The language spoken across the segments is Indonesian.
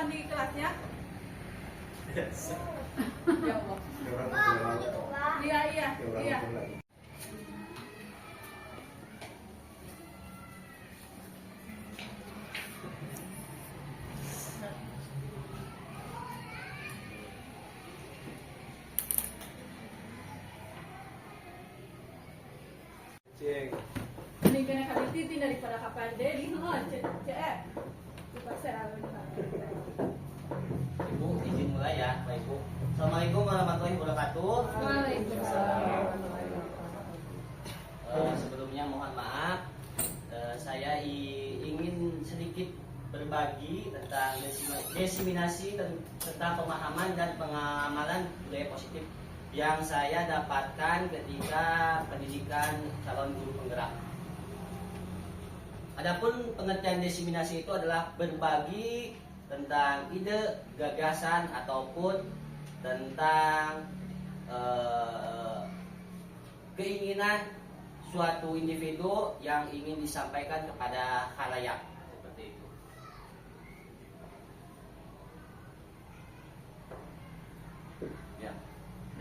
perempuan di kelasnya? Yes. Ya Allah. Iya, iya, iya. Cek. Mending kena kali titin daripada kapal Dedi. Oh, cek. Coba saya Ibu izin mulai ya, Pak Ibu. Assalamualaikum warahmatullahi wabarakatuh. Waalaikumsalam. Sebelumnya mohon maaf, saya ingin sedikit berbagi tentang desiminasi tentang pemahaman dan pengamalan budaya positif yang saya dapatkan ketika pendidikan calon guru penggerak. Adapun pengertian desiminasi itu adalah berbagi tentang ide, gagasan ataupun tentang keinginan suatu individu yang ingin disampaikan kepada khalayak, seperti itu. Ya.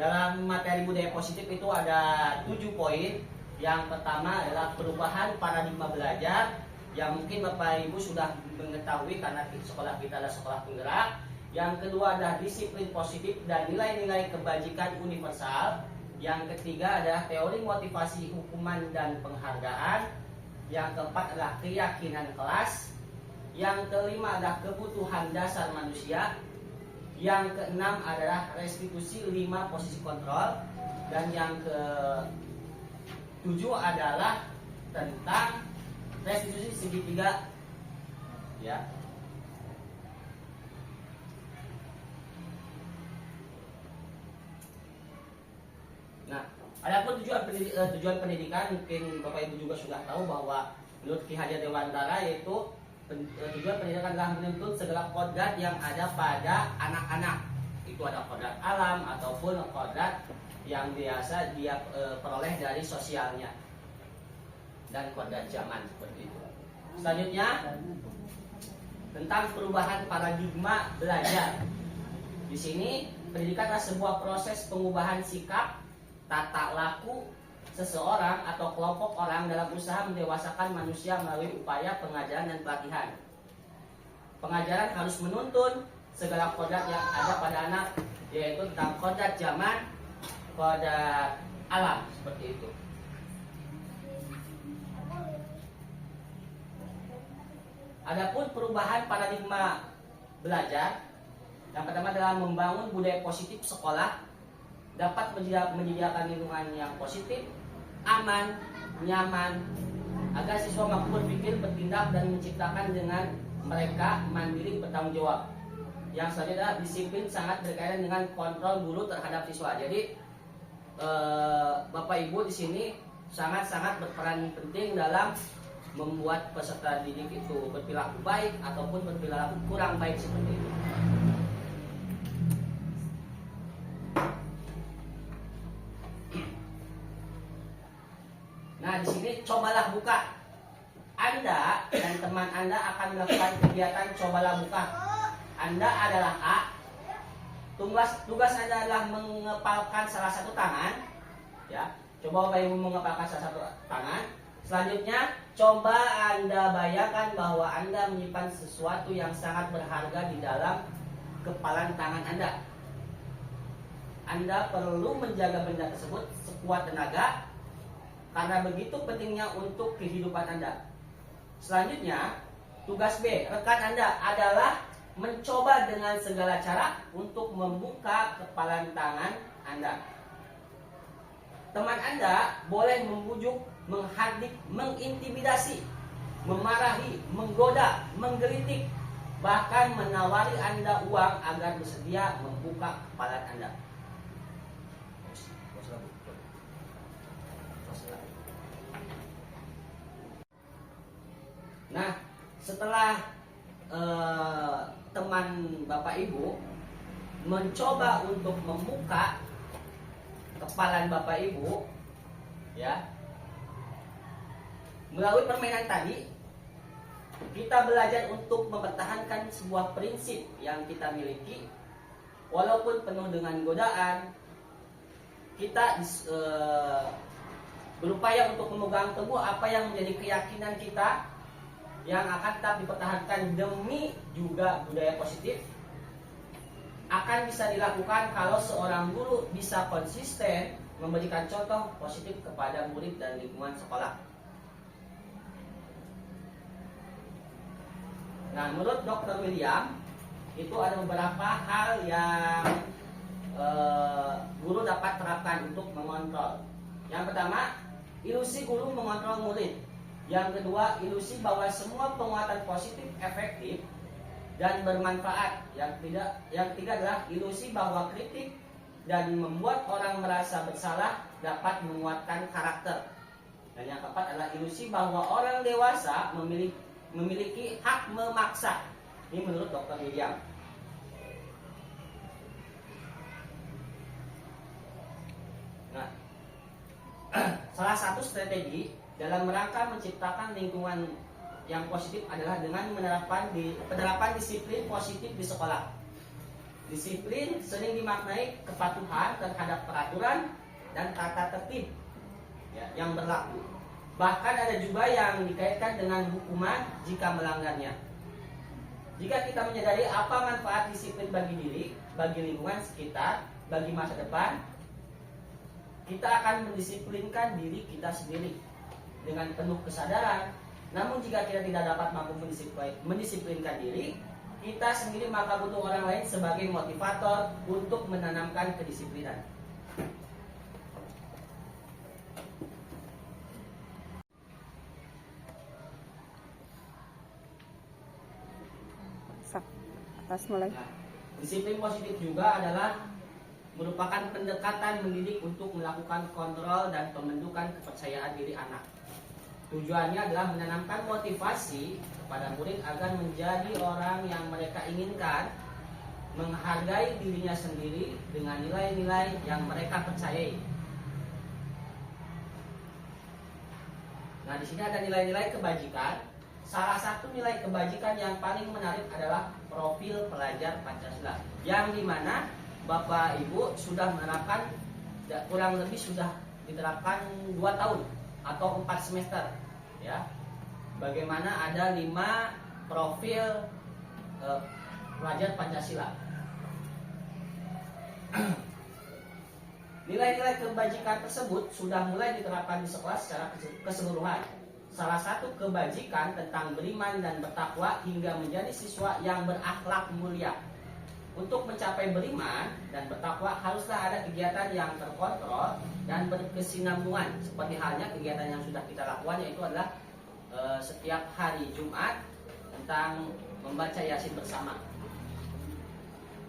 Dalam materi budaya positif itu ada 7 poin. Yang pertama adalah perubahan paradigma belajar, yang mungkin Bapak Ibu sudah mengetahui karena sekolah kita adalah sekolah penggerak. Yang kedua adalah disiplin positif dan nilai-nilai kebajikan universal. Yang ketiga adalah teori motivasi hukuman dan penghargaan. Yang keempat adalah keyakinan kelas. Yang kelima adalah kebutuhan dasar manusia. Yang keenam adalah restitusi 5 posisi kontrol. Dan yang ke-7 adalah tentang restitusi segitiga, ya. Nah, adapun tujuan pendidikan, mungkin Bapak Ibu juga sudah tahu bahwa menurut Ki Hajar Dewantara yaitu tujuan pendidikan adalah menuntut segala kodrat yang ada pada anak-anak. Itu ada kodrat alam ataupun kodrat yang biasa dia peroleh dari sosialnya dan kodrat zaman, seperti itu. Selanjutnya tentang perubahan paradigma belajar. Di sini pendidikan adalah sebuah proses pengubahan sikap, tata laku seseorang atau kelompok orang dalam usaha mendewasakan manusia melalui upaya pengajaran dan pelatihan. Pengajaran harus menuntun segala kodrat yang ada pada anak, yaitu tentang kodrat zaman, kodrat alam, seperti itu. Adapun perubahan paradigma belajar, yang pertama adalah membangun budaya positif sekolah, dapat menyediakan lingkungan yang positif, aman, nyaman, agar siswa mampu berpikir, bertindak, dan menciptakan dengan mereka mandiri bertanggung jawab. Yang selanjutnya adalah disiplin sangat berkaitan dengan kontrol guru terhadap siswa. Jadi Bapak Ibu di sini sangat-sangat berperan penting dalam membuat peserta didik itu berperilaku baik ataupun berperilaku kurang baik, seperti itu. Nah, di sini cobalah buka. Anda dan teman Anda akan melakukan kegiatan cobalah buka. Anda adalah A. Tugas Anda adalah mengepalkan salah satu tangan. Ya, coba Bapak Ibu mengepalkan salah satu tangan. Selanjutnya, coba Anda bayangkan bahwa Anda menyimpan sesuatu yang sangat berharga di dalam kepalan tangan Anda. Anda perlu menjaga benda tersebut sekuat tenaga, karena begitu pentingnya untuk kehidupan Anda. Selanjutnya, tugas B, rekan Anda adalah mencoba dengan segala cara untuk membuka kepalan tangan Anda. Teman Anda boleh membujuk, menghardik, mengintimidasi, memarahi, menggoda, menggelitik, bahkan menawari Anda uang agar bersedia membuka kepalan Anda. Nah, setelah teman Bapak Ibu mencoba untuk membuka kepalan Bapak Ibu, ya, melalui permainan tadi, kita belajar untuk mempertahankan sebuah prinsip yang kita miliki, walaupun penuh dengan godaan. Kita berupaya untuk memegang teguh apa yang menjadi keyakinan kita, yang akan tetap dipertahankan demi juga budaya positif. Akan bisa dilakukan kalau seorang guru bisa konsisten memberikan contoh positif kepada murid dan lingkungan sekolah. Nah, menurut Dr. William, itu ada beberapa hal yang guru dapat terapkan untuk mengontrol. Yang pertama, ilusi guru mengontrol murid. Yang kedua, ilusi bahwa semua penguatan positif efektif dan bermanfaat. Yang ketiga adalah ilusi bahwa kritik dan membuat orang merasa bersalah dapat menguatkan karakter. Dan yang keempat adalah ilusi bahwa orang dewasa memiliki hak memaksa. Ini menurut Dr. William. Nah, salah satu strategi dalam rangka menciptakan lingkungan yang positif adalah dengan penerapan disiplin positif di sekolah. Disiplin sering dimaknai kepatuhan terhadap peraturan dan tata tertib yang berlaku. Bahkan ada juga yang dikaitkan dengan hukuman jika melanggarnya. Jika kita menyadari apa manfaat disiplin bagi diri, bagi lingkungan sekitar, bagi masa depan, kita akan mendisiplinkan diri kita sendiri dengan penuh kesadaran. Namun jika kita tidak dapat mampu mendisiplinkan diri kita sendiri, maka butuh orang lain sebagai motivator untuk menanamkan kedisiplinan. Atas mulai. Nah, disiplin positif juga adalah merupakan pendekatan mendidik untuk melakukan kontrol dan pembentukan kepercayaan diri anak. Tujuannya adalah menanamkan motivasi kepada murid agar menjadi orang yang mereka inginkan, menghargai dirinya sendiri dengan nilai-nilai yang mereka percayai. Nah, di sini ada nilai-nilai kebajikan. Salah satu nilai kebajikan yang paling menarik adalah profil pelajar Pancasila, yang dimana Bapak Ibu sudah menerapkan, kurang lebih sudah diterapkan 2 tahun atau 4 semester, ya. Bagaimana ada 5 profil pelajar Pancasila. Nilai-nilai kebajikan tersebut sudah mulai diterapkan di sekolah secara keseluruhan. Salah satu kebajikan tentang beriman dan bertakwa hingga menjadi siswa yang berakhlak mulia. Untuk mencapai beriman dan bertakwa haruslah ada kegiatan yang terkontrol dan berkesinambungan. Seperti halnya kegiatan yang sudah kita lakukan, yaitu adalah setiap hari Jumat tentang membaca Yasin bersama.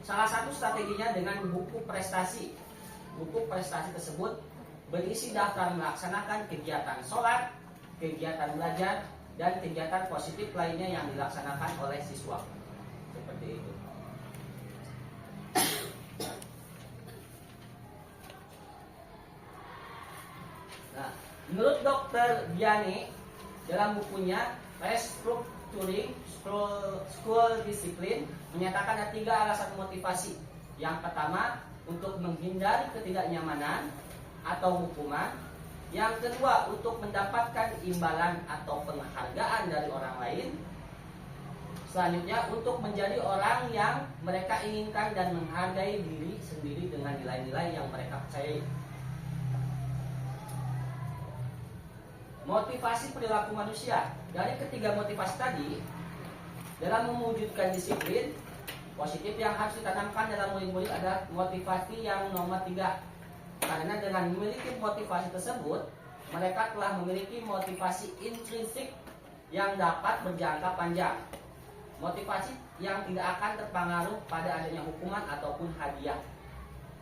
Salah satu strateginya dengan buku prestasi. Buku prestasi tersebut berisi daftar melaksanakan kegiatan sholat, kegiatan belajar, dan kegiatan positif lainnya yang dilaksanakan oleh siswa. Seperti itu. Nah, menurut Dr. Diani dalam bukunya Restructuring School Discipline menyatakan ada 3 alasan motivasi. Yang pertama, untuk menghindari ketidaknyamanan atau hukuman. Yang kedua, untuk mendapatkan imbalan atau penghargaan dari orang lain. Selanjutnya, untuk menjadi orang yang mereka inginkan dan menghargai diri sendiri dengan nilai-nilai yang mereka percayai. Motivasi perilaku manusia. Dari ketiga motivasi tadi, dalam mewujudkan disiplin positif yang harus ditanamkan dalam murid-murid adalah motivasi yang nomor 3. Karena dengan memiliki motivasi tersebut, mereka telah memiliki motivasi intrinsik yang dapat berjangka panjang. Motivasi yang tidak akan terpengaruh pada adanya hukuman ataupun hadiah.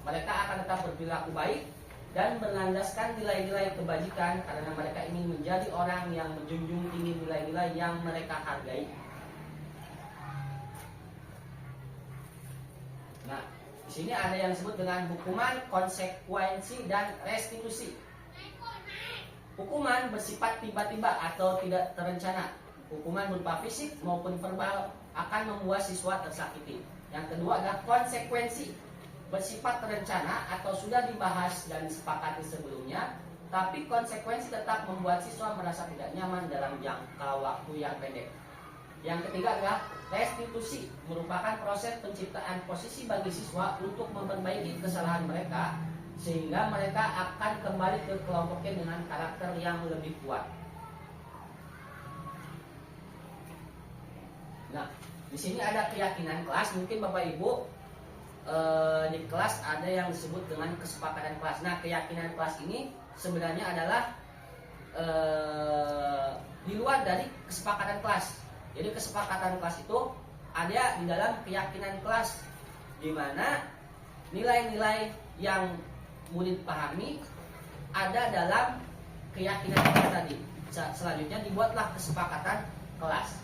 Mereka akan tetap berperilaku baik dan berlandaskan nilai-nilai kebajikan karena mereka ingin menjadi orang yang menjunjung tinggi nilai-nilai yang mereka hargai. Nah, di sini ada yang disebut dengan hukuman, konsekuensi, dan restitusi. Hukuman bersifat tiba-tiba atau tidak terencana. hukuman berupa fisik maupun verbal akan membuat siswa tersakiti. Yang kedua adalah konsekuensi, bersifat terencana atau sudah dibahas dan disepakati sebelumnya, tapi konsekuensi tetap membuat siswa merasa tidak nyaman dalam jangka waktu yang pendek. Yang ketiga adalah restitusi, merupakan proses penciptaan posisi bagi siswa untuk memperbaiki kesalahan mereka sehingga mereka akan kembali ke kelompoknya dengan karakter yang lebih kuat. Nah, di sini ada keyakinan kelas. Mungkin Bapak Ibu di kelas ada yang disebut dengan kesepakatan kelas. Nah, keyakinan kelas ini sebenarnya adalah di luar dari kesepakatan kelas. Jadi kesepakatan kelas itu ada di dalam keyakinan kelas, di mana nilai-nilai yang murid pahami ada dalam keyakinan kelas tadi. Selanjutnya dibuatlah kesepakatan kelas.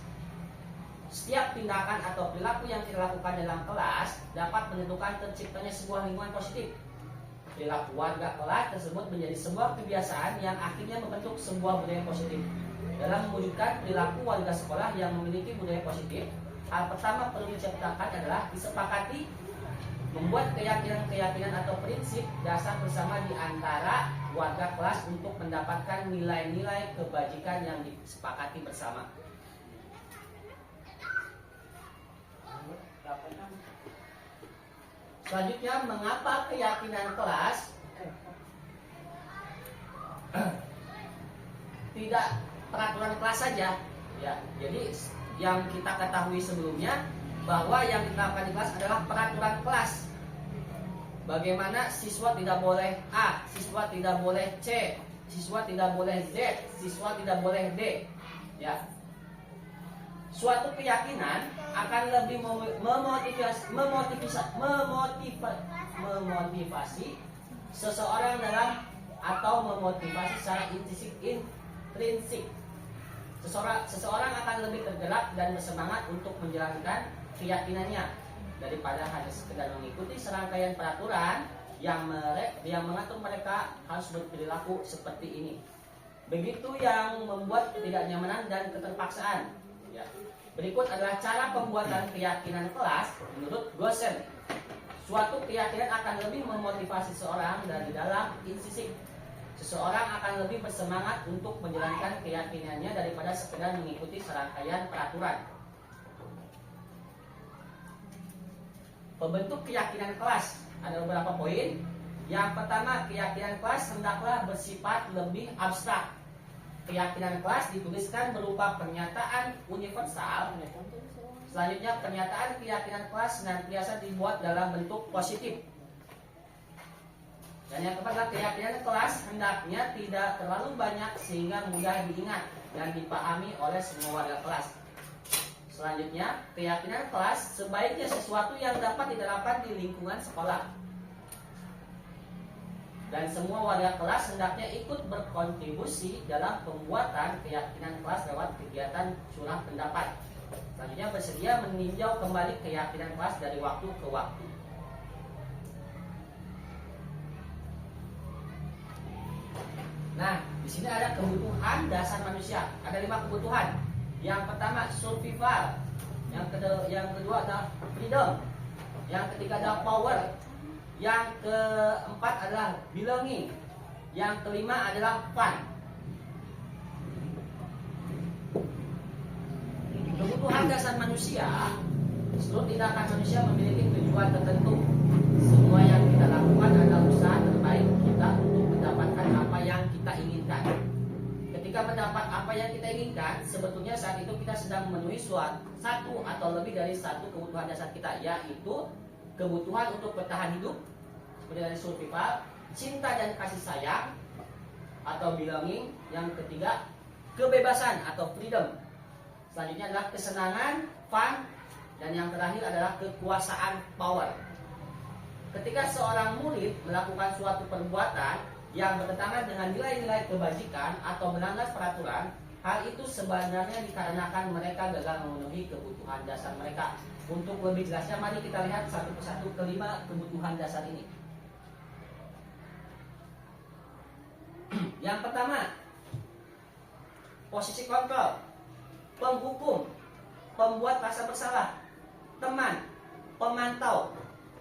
Setiap tindakan atau perilaku yang kita lakukan dalam kelas dapat menentukan terciptanya sebuah lingkungan positif. Perilaku warga kelas tersebut menjadi sebuah kebiasaan yang akhirnya membentuk sebuah budaya positif. Dalam mewujudkan perilaku warga sekolah yang memiliki budaya positif, hal pertama perlu diciptakan adalah disepakati membuat keyakinan-keyakinan atau prinsip dasar bersama di antara warga kelas untuk mendapatkan nilai-nilai kebajikan yang disepakati bersama. Selanjutnya, mengapa keyakinan kelas tidak peraturan kelas saja? Ya, jadi yang kita ketahui sebelumnya bahwa yang diterapkan di kelas adalah peraturan kelas. Bagaimana siswa tidak boleh A, siswa tidak boleh C, siswa tidak boleh Z, siswa tidak boleh D. Ya. Suatu keyakinan akan lebih memotivasi seseorang dalam atau memotivasi secara intrinsik. Seseorang akan lebih tergerak dan bersemangat untuk menjalankan keyakinannya daripada hanya sekedar mengikuti serangkaian peraturan yang mengatur mereka harus berperilaku seperti ini. Begitu yang membuat ketidaknyamanan dan keterpaksaan. Ya. Berikut adalah cara pembuatan keyakinan kelas menurut Gosen. Suatu keyakinan akan lebih memotivasi seseorang dari dalam intrinsik. Seseorang akan lebih bersemangat untuk menjalankan keyakinannya daripada sekedar mengikuti serangkaian peraturan. Pembentuk keyakinan kelas ada beberapa poin. Yang pertama, keyakinan kelas hendaklah bersifat lebih abstrak. Keyakinan kelas dituliskan berupa pernyataan universal. Selanjutnya, pernyataan keyakinan kelas senantiasa dibuat dalam bentuk positif. Dan yang keempat adalah keyakinan kelas hendaknya tidak terlalu banyak sehingga mudah diingat dan dipahami oleh semua warga kelas. Selanjutnya, keyakinan kelas sebaiknya sesuatu yang dapat diterapkan di lingkungan sekolah. Dan semua warga kelas hendaknya ikut berkontribusi dalam pembuatan keyakinan kelas lewat kegiatan curah pendapat. Selanjutnya, bersedia meninjau kembali keyakinan kelas dari waktu ke waktu. Nah, di sini ada kebutuhan dasar manusia. Ada 5 kebutuhan. Yang pertama survival, yang kedua adalah freedom, yang ketiga adalah power, yang keempat adalah belonging, yang kelima adalah fun. Kebutuhan dasar manusia, seluruh tindakan manusia memiliki tujuan tertentu. Semua yang kita lakukan adalah usaha terbaik kita untuk mendapatkan apa yang kita inginkan. Ketika mendapat apa yang kita inginkan, sebetulnya saat itu kita sedang memenuhi satu atau lebih dari satu kebutuhan dasar kita, yaitu kebutuhan untuk bertahan hidup, seperti dari survival, cinta dan kasih sayang, atau belonging. Yang ketiga, kebebasan atau freedom. Selanjutnya adalah kesenangan, fun, dan yang terakhir adalah kekuasaan, power. Ketika seorang murid melakukan suatu perbuatan yang bertentangan dengan nilai-nilai kebajikan atau melanggar peraturan, hal itu sebenarnya dikarenakan mereka gagal memenuhi kebutuhan dasar mereka. Untuk lebih jelasnya, mari kita lihat satu persatu kelima kebutuhan dasar ini. Yang pertama, posisi kontrol. penghukum, pembuat rasa bersalah, teman, pemantau,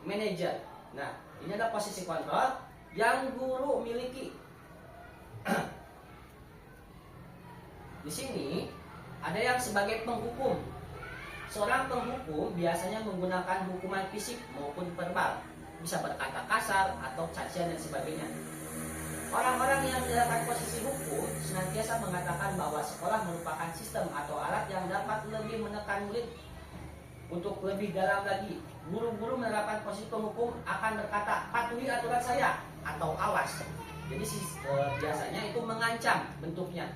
manajer. Nah, ini adalah posisi kontrol yang guru miliki. Di sini ada yang sebagai penghukum. Seorang penghukum biasanya menggunakan hukuman fisik maupun verbal, bisa berkata kasar atau cacian dan sebagainya. Orang-orang yang menjalankan posisi hukum senantiasa mengatakan bahwa sekolah merupakan sistem atau alat yang dapat lebih menekan murid. Untuk lebih dalam lagi, guru-guru menerapkan posisi penghukum akan berkata, patuhi aturan saya atau awas. Jadi biasanya itu mengancam bentuknya.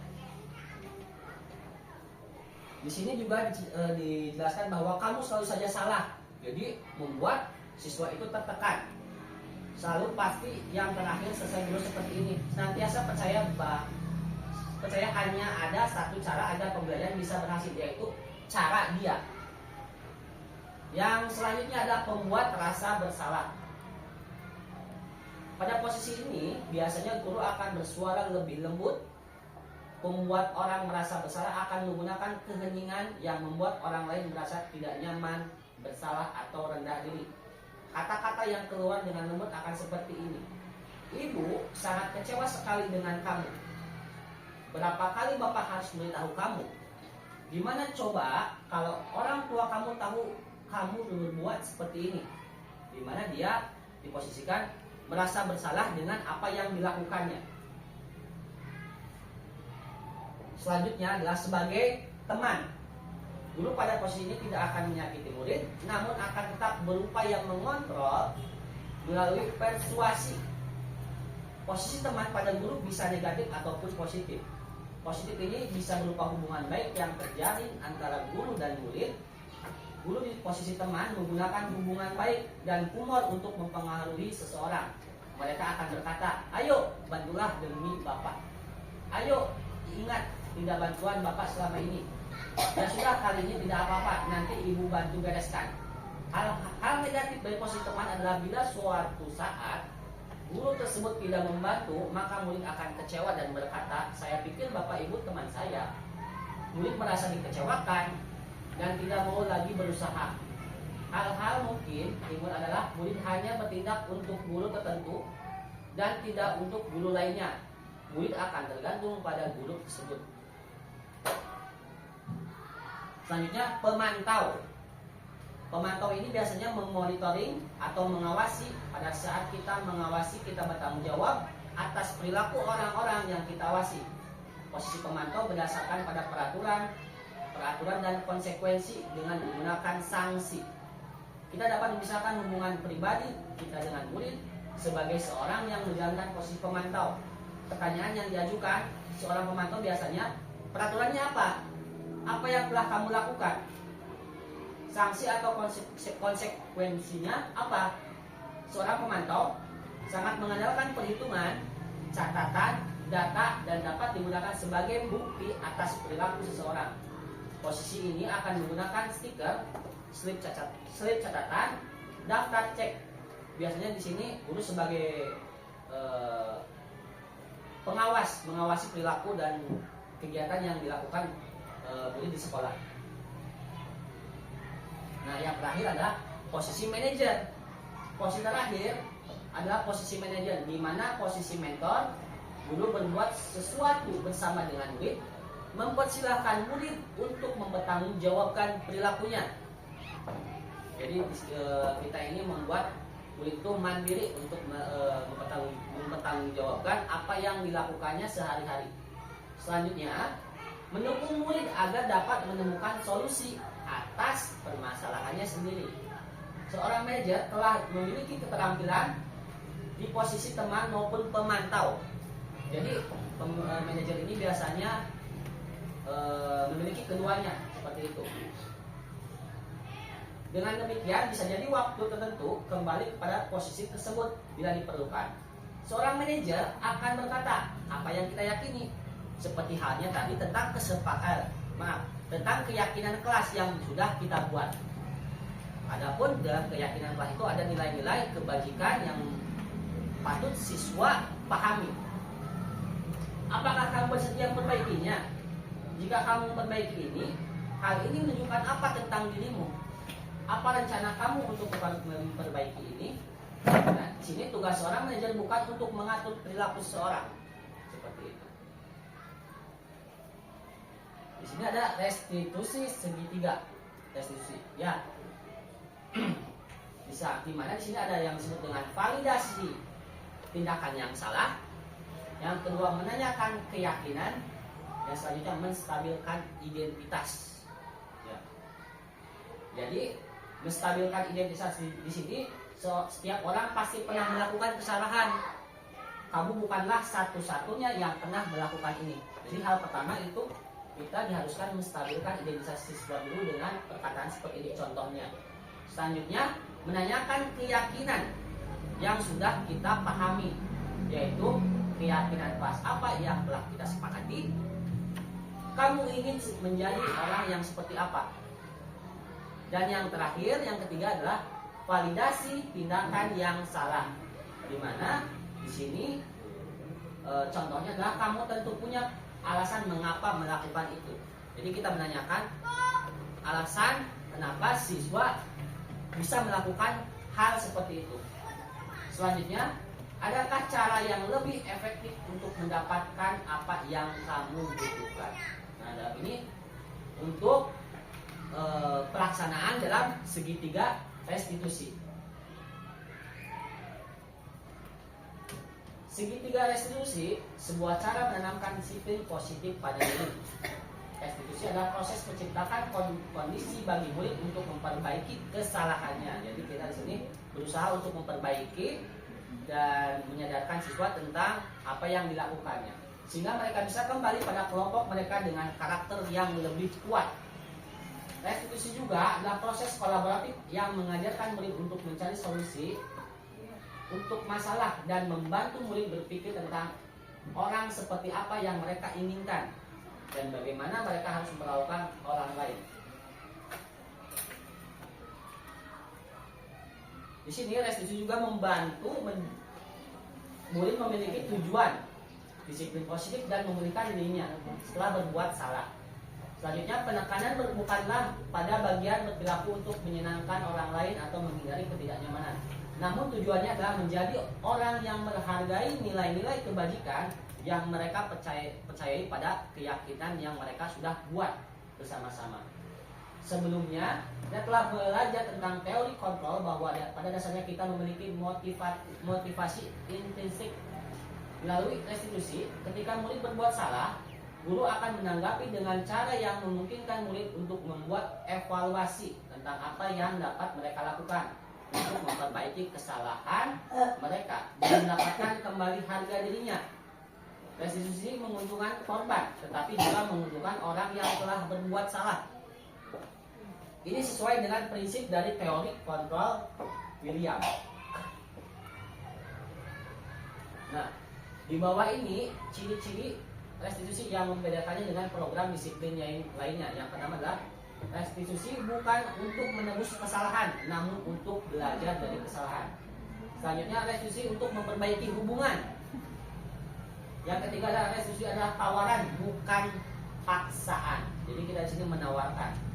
Di sini juga dijelaskan bahwa kamu selalu saja salah. Jadi membuat siswa itu tertekan. Selalu pasti yang terakhir selesai dulu seperti ini. Senantiasa percaya hanya ada satu cara agar pembelajaran bisa berhasil, yaitu cara dia. Yang selanjutnya adalah pembuat rasa bersalah. Pada posisi ini biasanya guru akan bersuara lebih lembut. Pembuat orang merasa bersalah akan menggunakan keheningan yang membuat orang lain merasa tidak nyaman, bersalah atau rendah diri. Kata-kata yang keluar dengan lembut akan seperti ini. Ibu sangat kecewa sekali dengan kamu. Berapa kali Bapak harus memberitahu kamu? Gimana coba kalau orang tua kamu tahu kamu berbuat seperti ini? Dimana dia diposisikan merasa bersalah dengan apa yang dilakukannya. Selanjutnya adalah sebagai teman. Guru pada posisi ini tidak akan menyakiti murid, namun akan tetap berupaya mengontrol melalui persuasi. Posisi teman pada guru bisa negatif ataupun positif. Positif ini bisa berupa hubungan baik yang terjalin antara guru dan murid. Guru di posisi teman menggunakan hubungan baik dan humor untuk mempengaruhi seseorang. Mereka akan berkata, ayo bantulah demi Bapak. Ayo ingat tidak bantuan Bapak selama ini. Ya sudah, kali ini tidak apa-apa, nanti ibu bantu bereskan. Hal negatif dari posisi teman adalah bila suatu saat guru tersebut tidak membantu, maka murid akan kecewa dan berkata, saya pikir Bapak Ibu teman saya. Murid merasa dikecewakan dan tidak mau lagi berusaha. Hal-hal mungkin timbul adalah murid hanya bertindak untuk guru tertentu dan tidak untuk guru lainnya. Murid akan tergantung pada guru tersebut. Selanjutnya, pemantau. Pemantau ini biasanya memonitoring atau mengawasi. Pada saat kita mengawasi, kita bertanggung jawab atas perilaku orang-orang yang kita awasi. Posisi pemantau berdasarkan pada peraturan dan konsekuensi dengan menggunakan sanksi. Kita dapat memisahkan hubungan pribadi kita dengan murid sebagai seorang yang menjalankan posisi pemantau. Pertanyaan yang diajukan seorang pemantau biasanya, peraturannya apa? Apa yang telah kamu lakukan? Sanksi atau konsekuensinya apa? Seorang pemantau sangat mengandalkan perhitungan, catatan, data, dan dapat digunakan sebagai bukti atas perilaku seseorang. Posisi ini akan menggunakan stiker, slip catatan, daftar cek. Biasanya di sini guru sebagai pengawas, mengawasi perilaku dan kegiatan yang dilakukan murid di sekolah. Nah, yang terakhir adalah posisi manajer. Posisi terakhir adalah posisi manajer, di mana posisi mentor, guru berbuat sesuatu bersama dengan murid, mempersilahkan murid untuk mempertanggungjawabkan perilakunya. Jadi kita ini membuat murid itu mandiri untuk mempertanggungjawabkan apa yang dilakukannya sehari-hari. Selanjutnya, mendukung murid agar dapat menemukan solusi atas permasalahannya sendiri. Seorang manajer telah memiliki keterampilan di posisi teman maupun pemantau. Jadi manajer ini biasanya memiliki keduanya seperti itu. Dengan demikian bisa jadi waktu tertentu kembali kepada posisi tersebut bila diperlukan. Seorang manajer akan berkata apa yang kita yakini, seperti halnya tadi tentang tentang keyakinan kelas yang sudah kita buat. Adapun dalam keyakinan kelas itu ada nilai-nilai kebajikan yang patut siswa pahami. Apakah kamu bersedia memperbaikinya? Jika kamu memperbaiki ini, hal ini menunjukkan apa tentang dirimu? Apa rencana kamu untuk memperbaiki ini? Nah, di sini tugas seorang manajer bukan untuk mengatur perilaku seseorang. Seperti itu. Di sini ada restitusi segitiga. Restitusi, ya. Bisa, di mana di sini ada yang disebut dengan validasi tindakan yang salah. Yang kedua, menanyakan keyakinan. Yang selanjutnya, menstabilkan identitas. Ya. Jadi, menstabilkan identitas di sini, setiap orang pasti pernah melakukan kesalahan. Kamu bukanlah satu-satunya yang pernah melakukan ini. Jadi hal pertama itu kita diharuskan menstabilkan identitas siswa dulu dengan perkataan seperti ini contohnya. Selanjutnya, menanyakan keyakinan yang sudah kita pahami, yaitu keyakinan kelas apa yang telah kita sepakati. Kamu ingin menjadi orang yang seperti apa? Dan yang terakhir, yang ketiga adalah validasi tindakan yang salah. Di mana di sini contohnya adalah kamu tentu punya alasan mengapa melakukan itu. Jadi kita menanyakan alasan kenapa siswa bisa melakukan hal seperti itu. Selanjutnya, adakah cara yang lebih efektif untuk mendapatkan apa yang kamu butuhkan? Nah, dalam ini untuk pelaksanaan dalam segitiga restitusi. Segitiga restitusi sebuah cara menanamkan disiplin positif pada diri. Restitusi adalah proses menciptakan kondisi bagi murid untuk memperbaiki kesalahannya. Jadi kita di sini berusaha untuk memperbaiki dan menyadarkan siswa tentang apa yang dilakukannya, sehingga mereka bisa kembali pada kelompok mereka dengan karakter yang lebih kuat. Restitusi juga adalah proses kolaboratif yang mengajarkan murid untuk mencari solusi untuk masalah dan membantu murid berpikir tentang orang seperti apa yang mereka inginkan dan bagaimana mereka harus memperlakukan orang lain. Di sini restitusi juga membantu murid memiliki tujuan, disiplin positif dan memulihkan dirinya setelah berbuat salah. Selanjutnya, penekanan bukanlah pada bagian berperilaku untuk menyenangkan orang lain atau menghindari ketidaknyamanan. Namun tujuannya adalah menjadi orang yang menghargai nilai-nilai kebajikan yang mereka percayai pada keyakinan yang mereka sudah buat bersama-sama. Sebelumnya, kita telah belajar tentang teori kontrol bahwa pada dasarnya kita memiliki motivasi intrinsik. Melalui restitusi, ketika murid berbuat salah, guru akan menanggapi dengan cara yang memungkinkan murid untuk membuat evaluasi tentang apa yang dapat mereka lakukan untuk memperbaiki kesalahan mereka dan mendapatkan kembali harga dirinya. Restitusi menguntungkan korban, tetapi juga menguntungkan orang yang telah berbuat salah. Ini sesuai dengan prinsip dari teori kontrol William. Nah, di bawah ini ciri-ciri restitusi yang membedakannya dengan program disiplin yang lainnya. Yang pertama adalah restitusi bukan untuk menebus kesalahan, namun untuk belajar dari kesalahan. Selanjutnya, restitusi untuk memperbaiki hubungan. Yang ketiga adalah restitusi adalah tawaran, bukan paksaan. Jadi kita di sini menawarkan.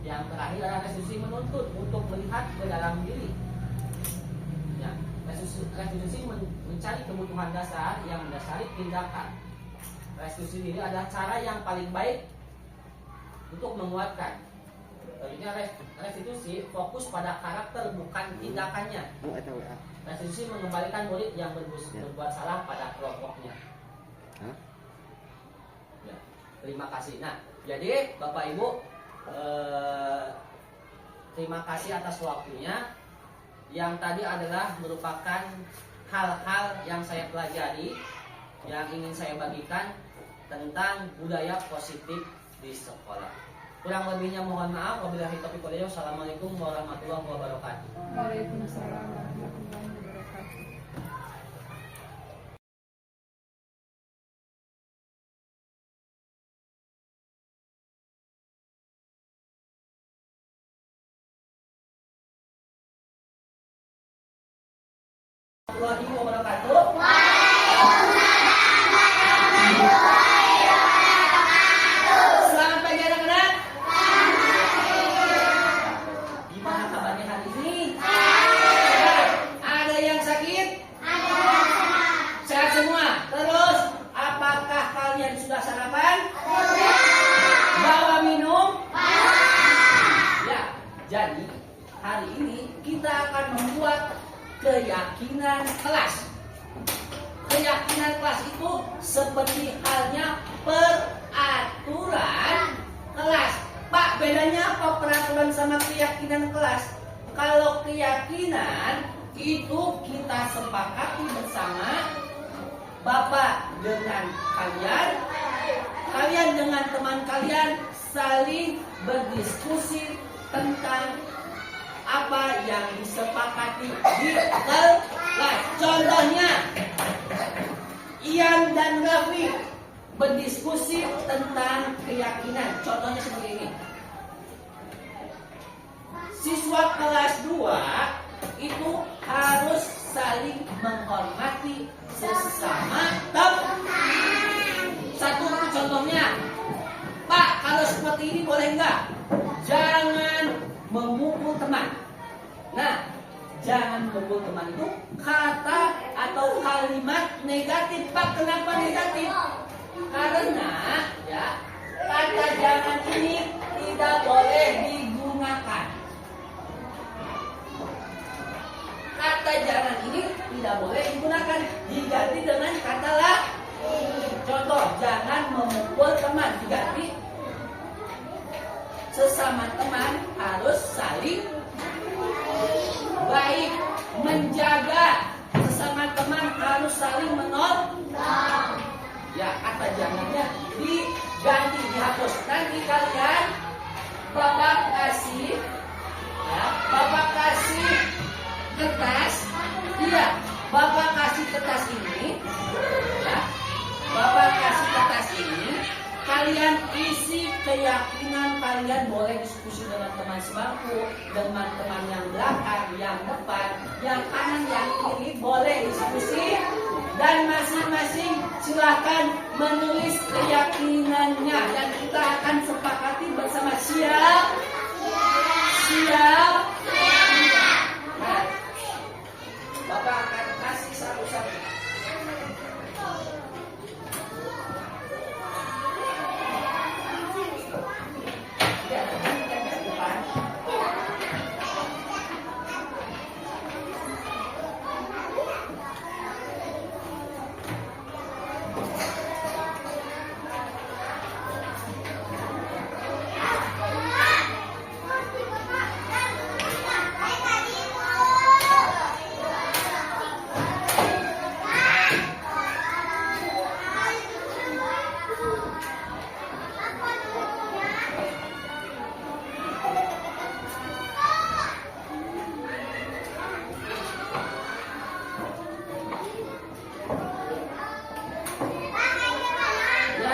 Yang terakhir adalah restitusi menuntut untuk melihat ke dalam diri. Ya, restitusi mencari kebutuhan dasar yang mendasari tindakan. Restitusi diri adalah cara yang paling baik untuk menguatkan. Selanjutnya, restitusi fokus pada karakter bukan tindakannya. Restitusi mengembalikan murid yang berbuat salah pada kelompoknya. Ya, terima kasih. Nah, jadi Bapak Ibu, terima kasih atas waktunya. Yang tadi adalah merupakan hal-hal yang saya pelajari, yang ingin saya bagikan tentang budaya positif di sekolah. Kurang lebihnya mohon maaf. Wabillahi taufiq wal hidayah. Assalamualaikum warahmatullahi wabarakatuh. Waalaikumsalam warahmatullahi wabarakatuh. Warahmatullahi wabarakatuh. Selamat pagi anak-anak. hari ini kita akan membuat keyakinan kelas. Keyakinan kelas itu seperti halnya peraturan kelas. Pak, bedanya apa peraturan sama keyakinan kelas? Kalau keyakinan itu kita sepakati bersama, Bapak dengan kalian, kalian dengan teman kalian saling berdiskusi tentang apa yang disepakati di kelas. Contohnya, Ian dan Raffi berdiskusi tentang keyakinan. Contohnya seperti ini. Siswa kelas 2 itu harus saling menghormati sesama teman. Satu contohnya, Pak, kalau seperti ini boleh nggak? Jangan memukul teman. Nah, jangan memukul teman itu kata atau kalimat negatif. Pak, kenapa negatif? Karena ya, kata jangan ini tidak boleh digunakan. Kata jangan ini tidak boleh digunakan, diganti dengan kata lah. Contoh, jangan memukul teman, diganti sesama teman harus saling baik, menjaga sesama teman harus saling menolong. Ya, kata jangannya diganti, dihapus. Nanti kalian Bapak kasih, ya, Bapak kasih kertas, iya, Bapak kasih kertas ini, ya, Bapak kasih kertas ini, kalian isi keyakinan kalian, boleh diskusi dengan teman sebangku, dengan teman yang belakang, yang depan, yang kanan, yang kiri, boleh diskusi. Dan masing-masing silahkan menulis keyakinannya dan kita akan sepakati bersama. Siap? Siap? Nah, Bapak akan kasih satu-satu.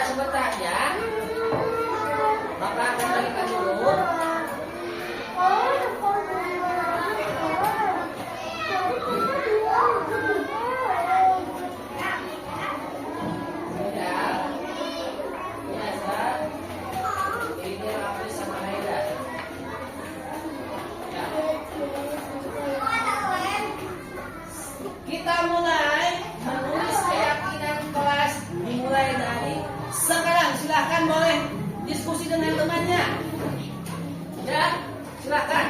Sebentar ya, Bapak akan balikan dulu. Biasa, ini Raffi sama Haida. Ya. Kita mulai menulis keyakinan kelas, dimulai dari sekarang. Silahkan boleh diskusi dengan temannya. Ya, silahkan.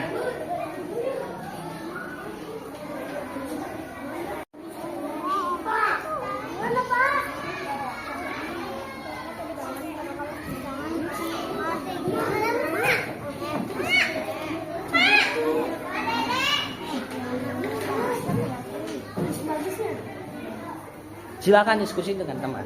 Silakan diskusi dengan teman.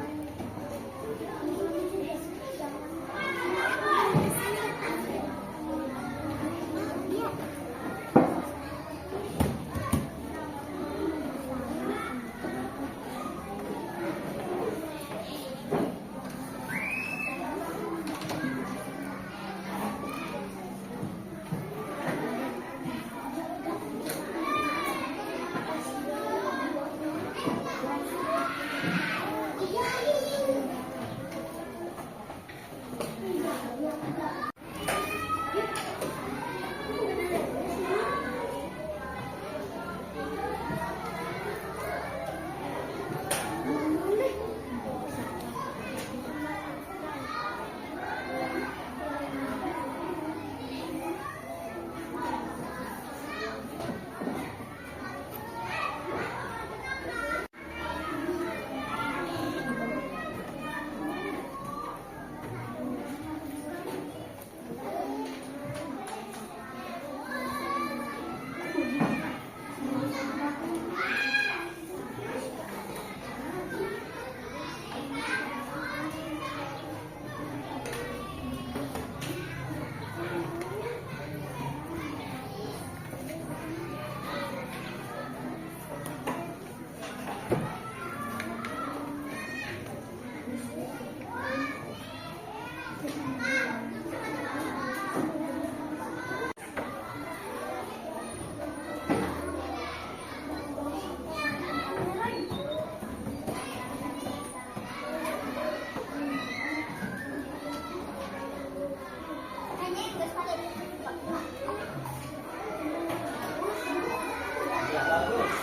Ya, bagus.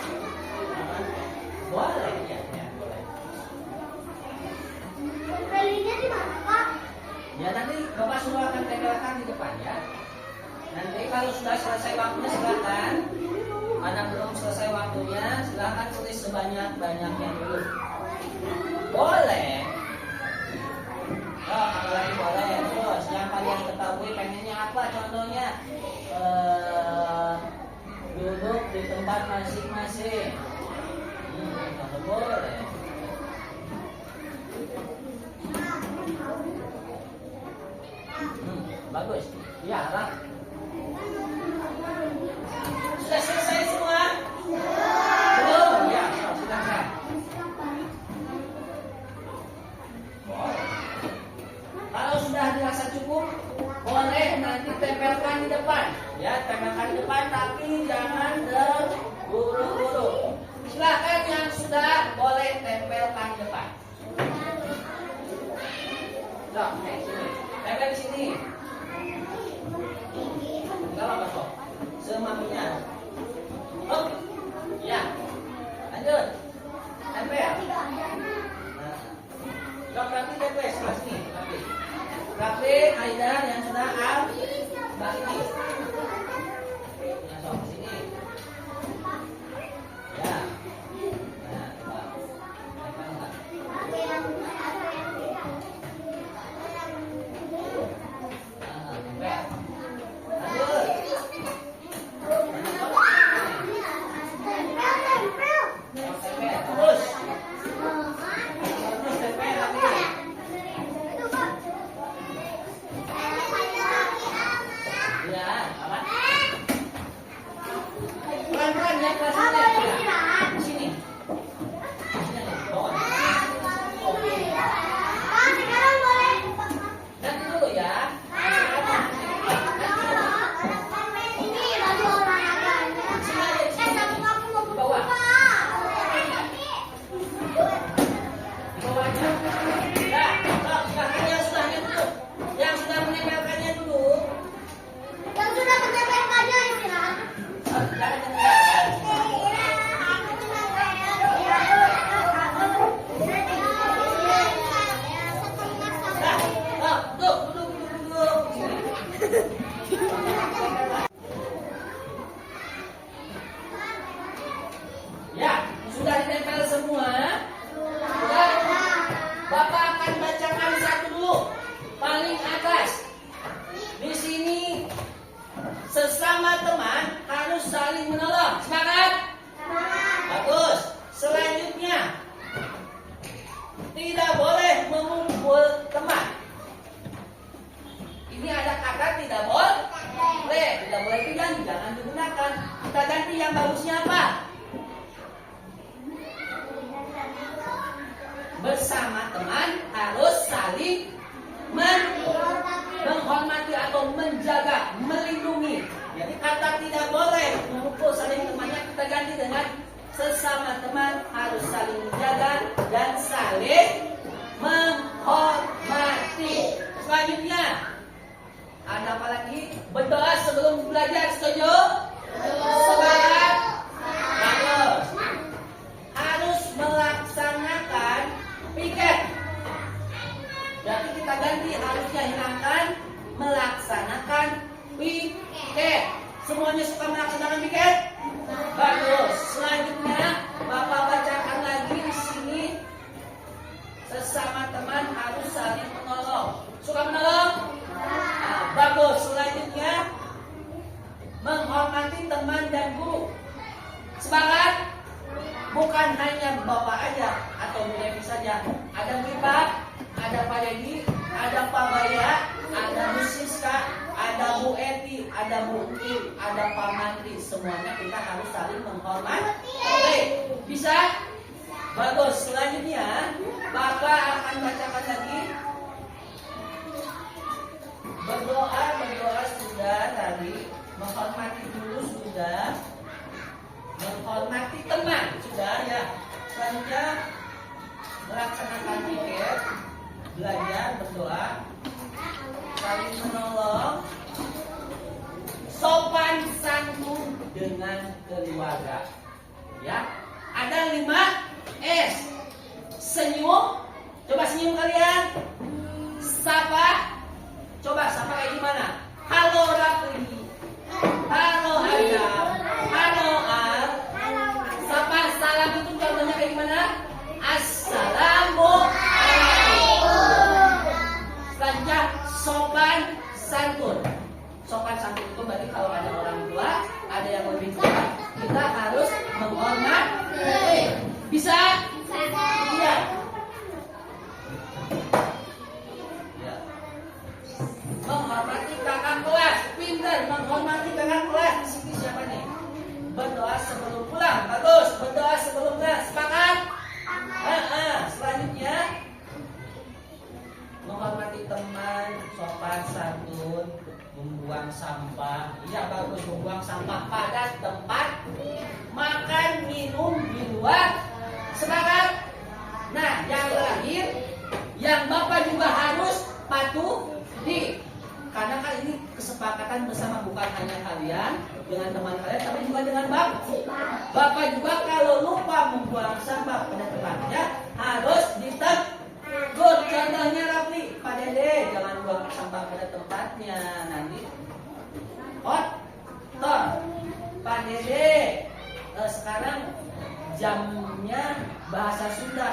Boleh, ya, boleh. Tempelnya di mana, Pak? Ya, nanti Bapak suruh akan tempelkan di depan ya. Nanti kalau sudah selesai waktunya silakan. Karena belum selesai waktunya, silakan tulis sebanyak-banyaknya dulu. Boleh. Oh, kalau lagi boleh. Terus yang kalian ketahui pengennya apa contohnya? Duduk di tempat masing-masing. Boleh. Bagus. Ya, Pak. Sudah selesai semua? Belum? Ya, silakan. Boleh. Kalau sudah dirasa cukup, boleh nanti tempelkan di depan. Ya, tempelkan di depan, tapi jangan terburu-buru. Silakan yang sudah boleh tempelkan di depan. Nah, sini. Tempel di sini. Enggak apa-apa kok. Semampunya. Oh, ya. Lanjut. Tempel. Nah. Rapi tempel sebelah sini. Rapi Aida yang sudah sebelah sini. Ya, sok sini. Ya. Nah, coba. Tempel enggak? Ya, sudah ditempel semua. Sudah. Bapak akan bacakan satu dulu. Paling atas. Di sini sesama teman harus saling menolong. Semangat? Bagus. Selanjutnya, tidak boleh memukul teman. Ini ada kata tidak boleh. Tidak boleh pilihan, jangan digunakan. Kita ganti yang bagusnya apa? Bersama teman harus saling menghormati atau menjaga, melindungi. Jadi kata tidak boleh memukul saling temannya kita ganti dengan sesama teman harus saling menjaga dan saling menghormati. Selanjutnya ada apa lagi? Berdoa sebelum belajar, setuju? Semangat. Bagus. Harus melaksanakan piket. Jadi kita ganti, harusnya hilangkan melaksanakan piket. Semuanya suka melaksanakan piket? Bagus. Selanjutnya Bapak bacakan lagi di sini. Sesama teman harus saling menolong. Suka menolong? Nah, bagus. Selanjutnya menghormati teman dan guru. Semangat. Bukan hanya Bapak aja atau Bu Devi saja. Ada Bu Ipa, ada Pak Dedi, ada Pak Baya, ada Bu Siska, ada Bu Eti, ada Bu Kim, ada Pak Mantri. Semuanya kita harus saling menghormati. Oke, bisa? Bagus. Selanjutnya Bapak akan bacakan lagi. Berdoa sudah tadi. Menghormati dulu sudah. Menghormati teman sudah ya. Selanjutnya melaksanakan piket, belajar, berdoa, saling menolong, sopan santun dengan keluarga. Ya, ada 5 S. Senyum, coba senyum kalian. Sapa, coba sapa kayak gimana? Halo Rafli, halo Adam, halo Al. Sapa salam itu contohnya kayak gimana? Assalamualaikum. Selanjutnya sopan santun. Sopan santun itu berarti kalau ada orang tua, ada yang lebih tua, kita harus menghormati. Bisa? Iya. Ya. Menghormati kakak kelas, pintar menghormati kakak kelas. Di sini siapa nih? Berdoa sebelum pulang, bagus. Berdoa sebelum pulang, sepakat? Selanjutnya menghormati teman, sopan santun, membuang sampah. Iya bagus, membuang sampah pada tempat makan, minum di luar. Sepakat? Nah, yang terakhir, yang Bapak juga harus patuhi. Karena kan ini kesepakatan bersama, bukan hanya kalian dengan teman kalian, tapi juga dengan Bapak. Bapak juga kalau lupa membuang sampah pada tempatnya harus ditegur. Contohnya Rafli, Pak Dede jangan buang sampah pada tempatnya, nanti kotor. Pak Dede sekarang jamnya bahasa Sunda.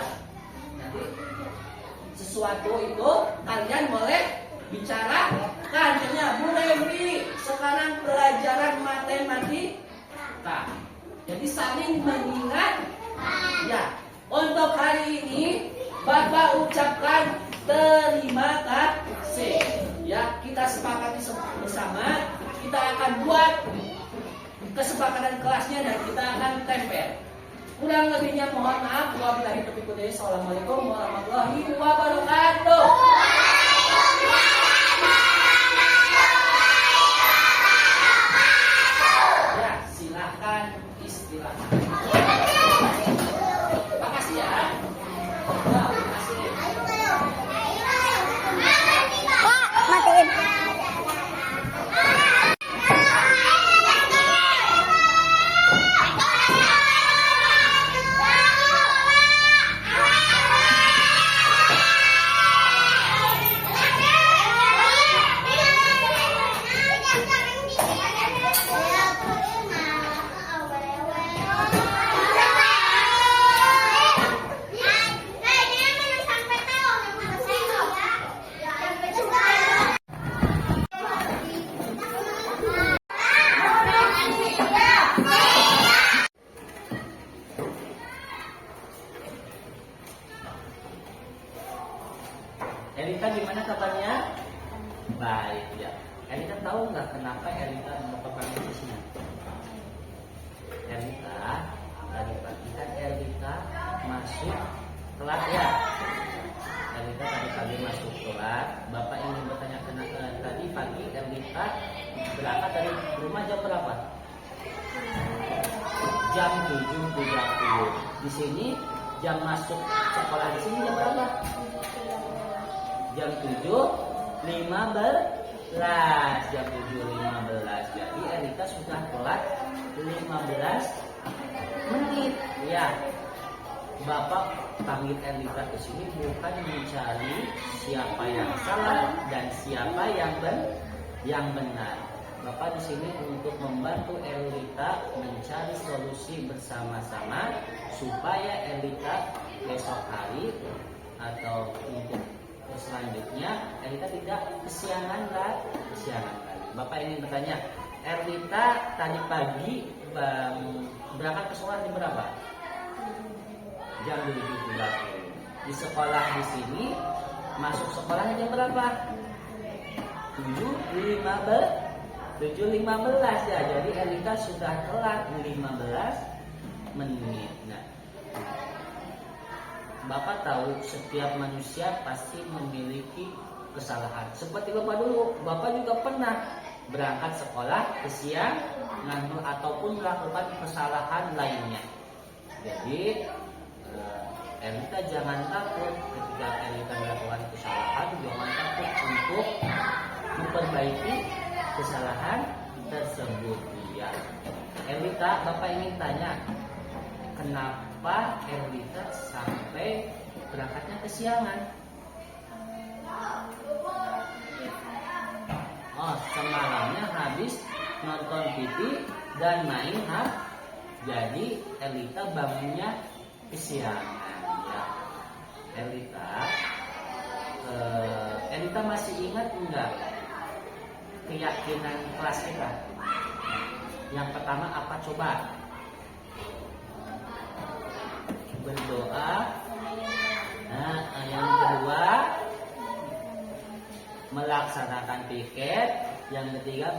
Nanti sesuatu itu kalian boleh bicarakan. Contohnya Bu Revi sekarang pelajaran matematika. Jadi saling mengingat. Ya, untuk hari ini Bapak ucapkan terima kasih. Ya, kita sepakati bersama. Kita akan buat kesepakatan kelasnya dan kita akan tempel. Kurang lebihnya mohon maaf. Wabillahi taufiq wal hidayah. Assalamualaikum warahmatullahi wabarakatuh. Ya, silakan istirahat. Makasih ya. Wah, makasih. Matiin. Erika gimana kabarnya? Baik ya. Erika tahu nggak kenapa Erika mau panggil di sini? Erika tadi pagi kan Erika masuk kelas ya. Erika tadi pagi masuk kelas. Bapak ingin bertanya tadi pagi Erika berangkat dari rumah jam berapa? Jam 7.30. Di sini jam masuk sekolah di sini jam berapa? Jam 7.15. Jam 7.15. Jadi Erika sudah telat 15 menit. Ya. Bapak panggil Erika ke sini bukan mencari siapa yang salah dan siapa yang benar. Bapak di sini untuk membantu Erika mencari solusi bersama-sama supaya Erika besok hari atau untuk selanjutnya Erika tidak kesiangan lagi. Bapak ingin bertanya, Erika tadi pagi berangkat ke sekolah jam berapa? Jam 7.30. Di sekolah di sini masuk sekolahnya jam berapa? 7.15 ya. Jadi Erika sudah telat 15 menit. Nah, Bapak tahu setiap manusia pasti memiliki kesalahan. Seperti Bapak dulu, Bapak juga pernah berangkat sekolah kesiangan ataupun melakukan kesalahan lainnya. Jadi Erika jangan takut ketika Erika melakukan kesalahan, jangan takut untuk memperbaiki kesalahan tersebut. Ya, Erika, Bapak ingin tanya, kenapa Erlita sampai berangkatnya kesiangan? Oh, semalamnya habis nonton TV dan main HP. Jadi Erlita bangunnya kesiangan ya. Erlita masih ingat enggak keyakinan kelas kita? Yang pertama apa coba? Berdoa. Nah, yang kedua melaksanakan piket. Yang ketiga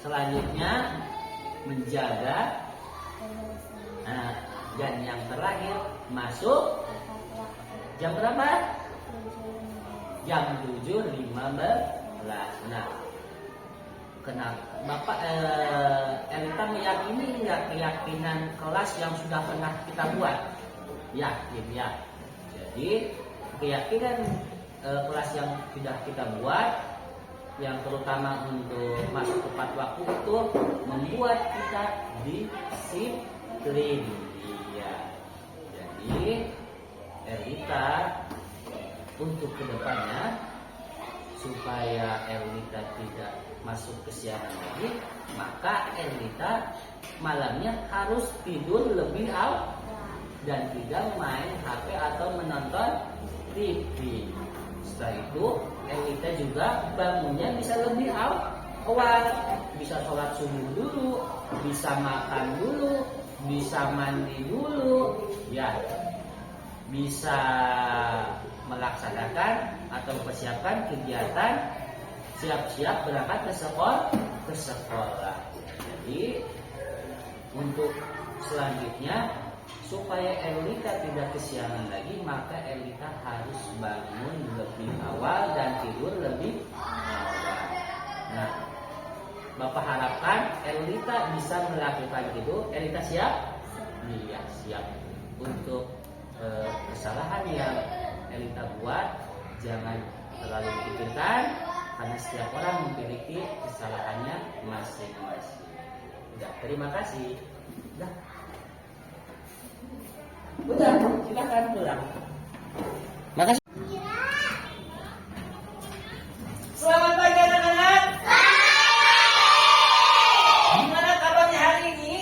selanjutnya menjaga. Dan yang terakhir masuk jam berapa? Jam 7.15. Nah, kenapa Bapak Erlita meyakini nggak keyakinan kelas yang sudah pernah kita buat? Yakin ya. Jadi keyakinan kelas yang sudah kita buat, yang terutama untuk masuk tepat waktu itu membuat kita disiplin. Ya. Jadi Erlita untuk kedepannya supaya Erlita tidak masuk kesiangan lagi, maka Erlita malamnya harus tidur lebih awal dan tidak main HP atau menonton TV. Setelah itu Erlita juga bangunnya bisa lebih awal, bisa sholat subuh dulu, bisa makan dulu, bisa mandi dulu, ya, bisa melaksanakan atau persiapan kegiatan siap-siap berangkat ke sekolah. Jadi untuk selanjutnya supaya Erlita tidak kesiangan lagi, maka Erlita harus bangun lebih awal dan tidur lebih awal. Nah, Bapak harapkan Erlita bisa melakukan itu. Erlita siap? Iya, siap. Untuk kesalahan yang Erlita buat jangan terlalu dipikirkan, karena setiap orang memiliki kesalahannya masing-masing. Udah, terima kasih. Udah, silakan pulang. Makasih. Selamat pagi anak-anak. Gimana kabarnya hari ini?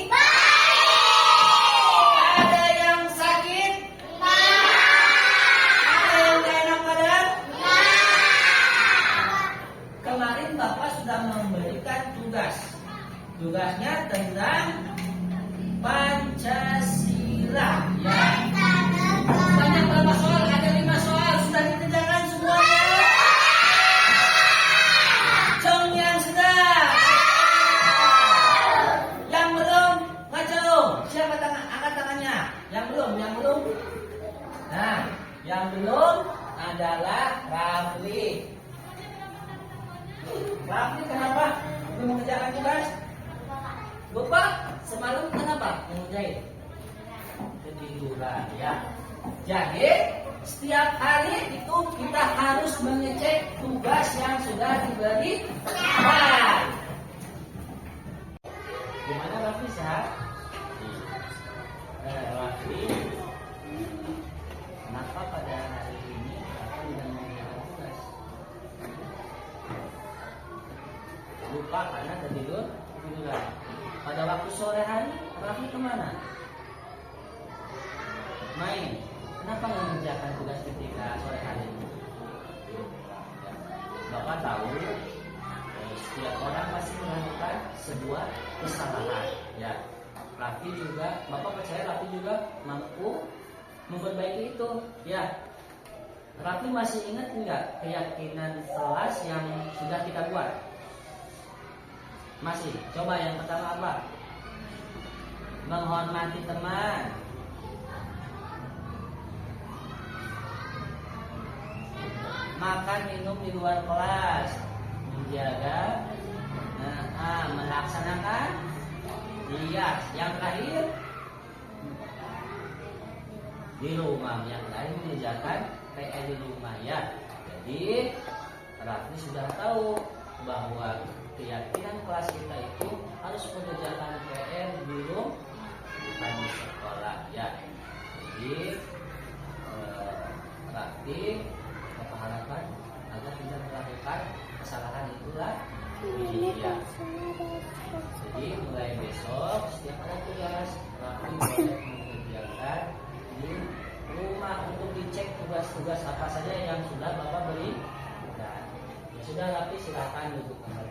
Ada yang sakit? Ada yang gak enak badan? Kemarin Bapak sudah memberikan tugas. Tugasnya tentang Pancasila. Ya. Banyak berapa soal? Ada 5 soal. Sudah dikerjakan semuanya? Cung yang sudah. Yang belum, ngacung. Siapa angkat tangannya? Yang belum. Nah, yang belum adalah Rafli. Rafli kenapa belum mengerjakan tugas? Lupa? Semalam kenapa mengerjain? Ketiduran ya. Jadi setiap hari itu kita harus mengecek tugas yang sudah diberikan. Gimana Raffi, sehat? Raffi, kenapa pada hari ini aku tidak mengerjakan tugas? Lupa karena ketiduran. Pada waktu sore hari Raffi kemana? Main. Kenapa nggak mengerjakan tugas ketika sore hari? Bapak tahu setiap orang pasti melakukan sebuah kesalahan. Ya, Raffi juga, Bapak percaya Raffi juga mampu memperbaiki itu. Ya, Raffi masih ingat enggak keyakinan kelas yang sudah kita buat? Masih. Coba yang pertama apa? Menghormati teman. Makan minum di luar kelas. Menjaga. Melaksanakan. Iya. Yang terakhir di rumah. Yang terakhir mengerjakan PR di rumah ya. Jadi Raffi sudah tahu bahwa keyakinan kelas kita itu harus mengerjakan PR dulu di sekolah ya. Jadi praktik kepahalan agar tidak melakukan kesalahan itulah ya. Jadi mulai besok setiap ada tugas praktik boleh mengerjakan di rumah untuk dicek tugas-tugas apa saja yang sudah Bapak beri. Nah, ya sudah, tapi silakan duduk kembali.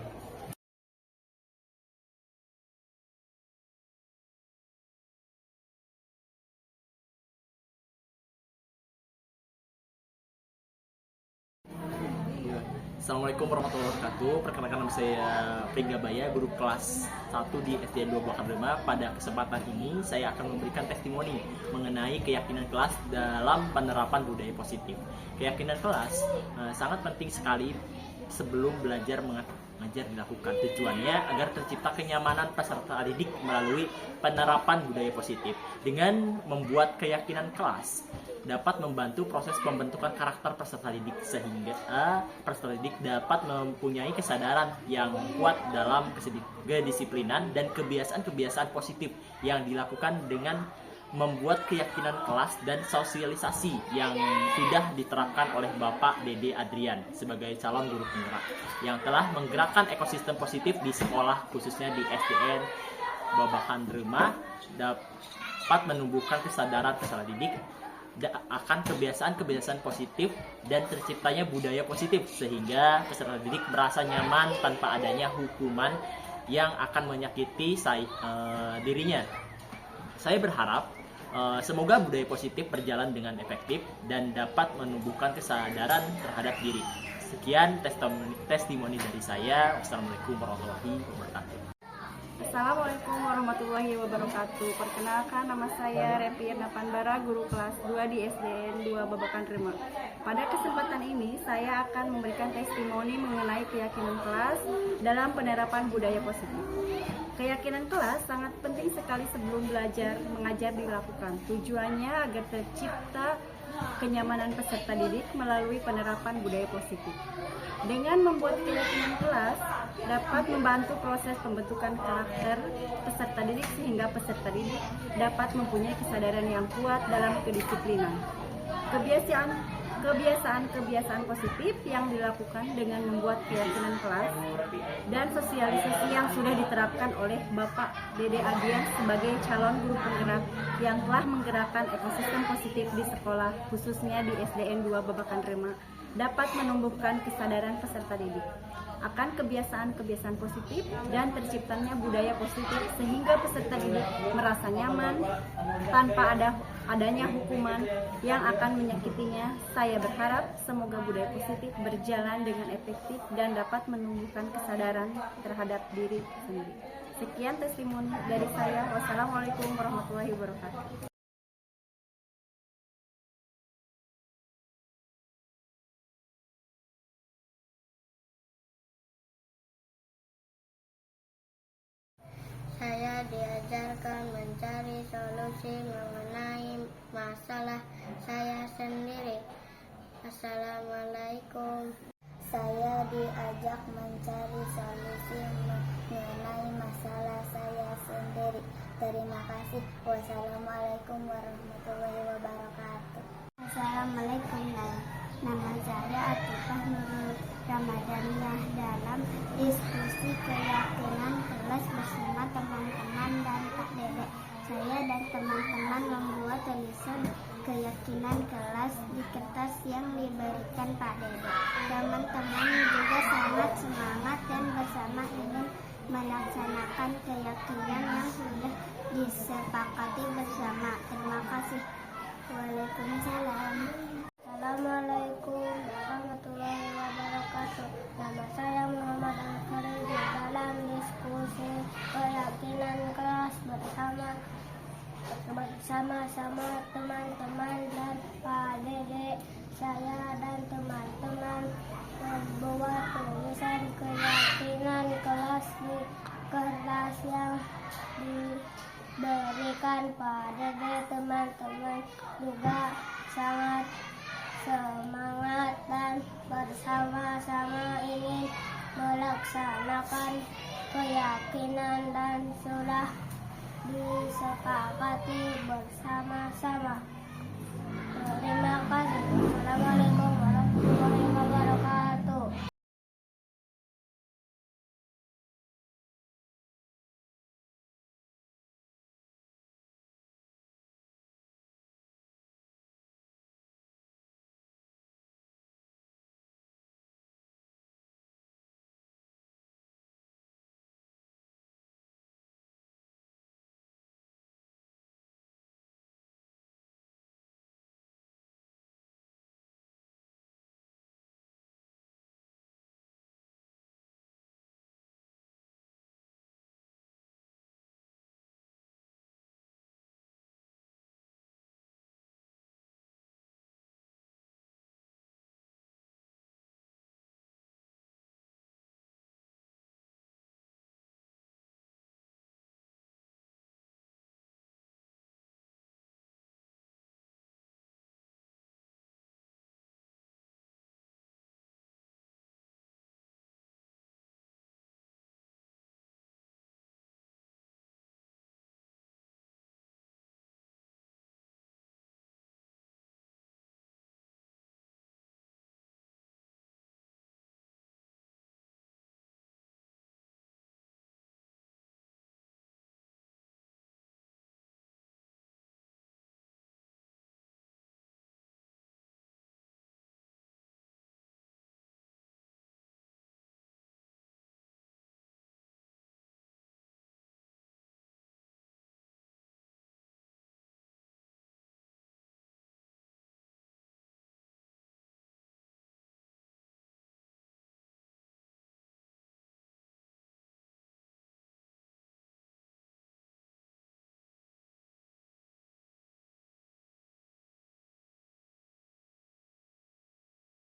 Assalamualaikum warahmatullahi wabarakatuh. Perkenalkan nama saya Pringgabaya, guru kelas 1 di SDN 2 Babakan Rema. Pada kesempatan ini saya akan memberikan testimoni mengenai keyakinan kelas dalam penerapan budaya positif. Keyakinan kelas sangat penting sekali sebelum belajar mengajar dilakukan. Tujuannya agar tercipta kenyamanan peserta didik melalui penerapan budaya positif. Dengan membuat keyakinan kelas dapat membantu proses pembentukan karakter peserta didik sehingga peserta didik dapat mempunyai kesadaran yang kuat dalam kedisiplinan dan kebiasaan-kebiasaan positif yang dilakukan dengan membuat keyakinan kelas dan sosialisasi yang sudah diterapkan oleh Bapak Dede Adrian sebagai calon guru penggerak yang telah menggerakkan ekosistem positif di sekolah khususnya di SDN Babakan Rema dapat menumbuhkan kesadaran peserta didik akan kebiasaan-kebiasaan positif dan terciptanya budaya positif sehingga peserta didik merasa nyaman tanpa adanya hukuman yang akan menyakiti dirinya. Saya berharap semoga budaya positif berjalan dengan efektif dan dapat menumbuhkan kesadaran terhadap diri. Sekian testimoni dari saya. Wassalamualaikum warahmatullahi wabarakatuh. Assalamualaikum warahmatullahi wabarakatuh. Perkenalkan, nama saya Repi Ernapanbara, guru kelas 2 di SDN 2 Babakan Rema. Pada kesempatan ini saya akan memberikan testimoni mengenai keyakinan kelas dalam penerapan budaya positif. Keyakinan kelas sangat penting sekali sebelum belajar mengajar dilakukan. Tujuannya agar tercipta kenyamanan peserta didik melalui penerapan budaya positif. Dengan membuat keyakinan kelas dapat membantu proses pembentukan karakter peserta didik sehingga peserta didik dapat mempunyai kesadaran yang kuat dalam kedisiplinan. Kebiasaan-kebiasaan positif yang dilakukan dengan membuat keyakinan kelas dan sosialisasi yang sudah diterapkan oleh Bapak Dede Adrian sebagai calon guru penggerak yang telah menggerakkan ekosistem positif di sekolah khususnya di SDN 2 Babakan Rema dapat menumbuhkan kesadaran peserta didik akan kebiasaan-kebiasaan positif dan terciptanya budaya positif sehingga peserta didik merasa nyaman tanpa adanya hukuman yang akan menyakitinya. Saya berharap semoga budaya positif berjalan dengan efektif dan dapat menumbuhkan kesadaran terhadap diri sendiri. Sekian testimoni dari saya. Wassalamualaikum warahmatullahi wabarakatuh. Saya diajarkan mencari solusi mengenai masalah saya sendiri. Assalamualaikum. Saya diajak mencari solusi mengenai masalah saya sendiri. Terima kasih. Wassalamualaikum warahmatullahi wabarakatuh. Assalamualaikum. Nama saya Atifah Nurul Ramadhaniyah. Dalam diskusi keyakinan kelas bersama teman-teman dan Pak Dede, saya dan teman-teman membuat tulisan keyakinan kelas di kertas yang diberikan Pak Dede. Teman-teman juga sangat semangat dan bersama ingin melaksanakan keyakinan yang sudah disepakati bersama. Terima kasih. Waalaikumsalam. Assalamualaikum warahmatullahi wabarakatuh. Nama saya Muhammad Al-Farid. Dalam diskusi keyakinan kelas bersama teman-teman dan Pak Dede, saya dan teman-teman membuat tulisan keyakinan kelas di kertas yang diberikan Pak Dede. Teman-teman juga sangat semangat dan bersama-sama ingin melaksanakan merupakan keyakinan dan sudah disepakati bersama-sama. Terima kasih. Assalamualaikum warahmatullahi wabarakatuh.